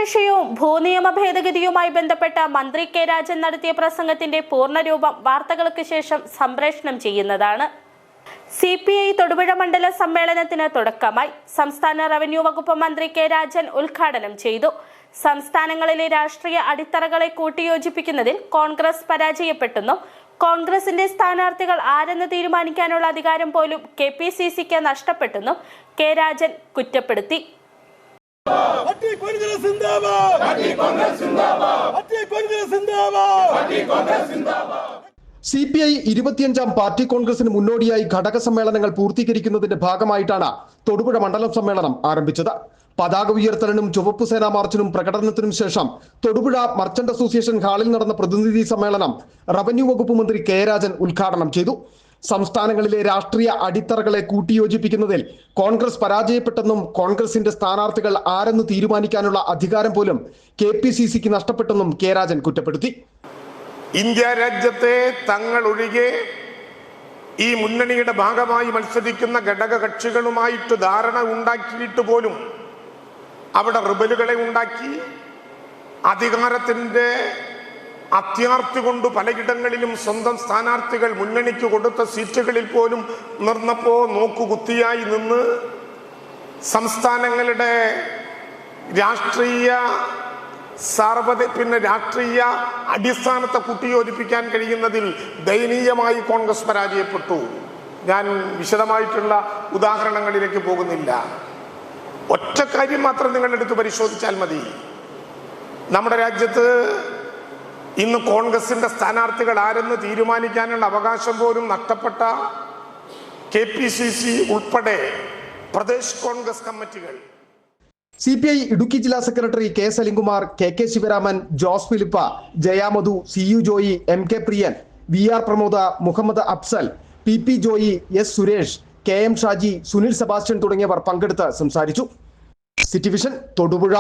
വിഷയവും ഭൂനിയമ ഭേദഗതിയുമായി ബന്ധപ്പെട്ട മന്ത്രി കെ രാജൻ നടത്തിയ പ്രസംഗത്തിന്റെ പൂർണ്ണരൂപം വാർത്തകൾക്ക് ശേഷം സംപ്രേഷണം ചെയ്യുന്നതാണ്. CPI തൊടുപുഴ മണ്ഡല സമ്മേളനത്തിന് തുടക്കമായി. സംസ്ഥാന റവന്യൂ വകുപ്പ് മന്ത്രി കെ രാജൻ ഉദ്ഘാടനം ചെയ്തു. സംസ്ഥാനങ്ങളിലെ രാഷ്ട്രീയ അടിത്തറകളെ കൂട്ടിയോജിപ്പിക്കുന്നതിൽ കോൺഗ്രസ് പരാജയപ്പെട്ടെന്നും കോൺഗ്രസിന്റെ സ്ഥാനാർത്ഥികൾ ആരെന്ന് തീരുമാനിക്കാനുള്ള അധികാരം പോലും KPCCക്ക് നഷ്ടപ്പെട്ടെന്നും കെ രാജൻ കുറ്റപ്പെടുത്തി. CPI 25-ാം പാർട്ടി കോൺഗ്രസിന് മുന്നോടിയായി ഘടക സമ്മേളനങ്ങൾ പൂർത്തീകരിക്കുന്നതിന്റെ ഭാഗമായിട്ടാണ് തൊടുപുഴ മണ്ഡലം സമ്മേളനം ആരംഭിച്ചത്. പതാക ഉയർത്തലിനും ചുവപ്പ് സേനാ മാർച്ചിനും പ്രകടനത്തിനും ശേഷം തൊടുപുഴ മർച്ചന്റ് അസോസിയേഷൻ ഹാളിൽ നടന്ന പ്രതിനിധി സമ്മേളനം റവന്യൂ വകുപ്പ് മന്ത്രി കെ രാജൻ ഉദ്ഘാടനം ചെയ്തു. സംസ്ഥാനങ്ങളിലെ രാഷ്ട്രീയ അടിത്തറകളെ കൂട്ടിയോജിപ്പിക്കുന്നതിൽ കോൺഗ്രസ് പരാജയപ്പെട്ടെന്നും കോൺഗ്രസിന്റെ സ്ഥാനാർത്ഥികൾ ആരെന്ന് തീരുമാനിക്കാനുള്ള അധികാരം പോലും KPCCക്ക് നഷ്ടപ്പെട്ടെന്നും കെ രാജൻ കുറ്റപ്പെടുത്തി. ഇന്ത്യ രാജ്യത്തെ തങ്ങൾ ഒഴികെ ഈ മുന്നണിയുടെ ഭാഗമായി മത്സരിക്കുന്ന ഘടക കക്ഷികളുമായിട്ട് ധാരണ ഉണ്ടാക്കിയിട്ട് പോലും അവിടെ റിബലുകളെ ഉണ്ടാക്കി അധികാരത്തിന്റെ അത്യാർത്തി കൊണ്ട് പലയിടങ്ങളിലും സ്വന്തം സ്ഥാനാർത്ഥികൾ മുന്നണിക്ക് കൊടുത്ത സീറ്റുകളിൽ പോലും നിർന്നപ്പോ നോക്കുകുത്തിയായി നിന്ന് സംസ്ഥാനങ്ങളുടെ രാഷ്ട്രീയ രാഷ്ട്രീയ അടിസ്ഥാനത്തെ കൂട്ടിയോജിപ്പിക്കാൻ കഴിയുന്നതിൽ ദയനീയമായി കോൺഗ്രസ് പരാജയപ്പെട്ടു. ഞാൻ വിശദമായിട്ടുള്ള ഉദാഹരണങ്ങളിലേക്ക് പോകുന്നില്ല. ഒറ്റ കാര്യം മാത്രം നിങ്ങളെടുത്ത് പരിശോധിച്ചാൽ മതി. നമ്മുടെ രാജ്യത്ത് ഇന്ന് കോൺഗ്രസിന്റെ സ്ഥാനാർത്ഥികൾ ആരെന്ന് തീരുമാനിക്കാനുള്ള അവകാശം പോലും നഷ്ടപ്പെട്ട KPCC ഉൾപ്പെടെ പ്രദേശ് കോൺഗ്രസ് കമ്മിറ്റികൾ. CPI ഇടുക്കി ജില്ലാ secretary K Salimkumar, KK Sivaraman, Jose Philip, Jayamadhu, CU Joy, MK Priyan, VR Pramod, Muhammad Afsal, PP Joy, S Suresh, KM Shaji, Sunil Sebastian തുടങ്ങിയവർ പങ്കെടുത്ത് സംസാരിച്ചു. City vision Thodupuzha.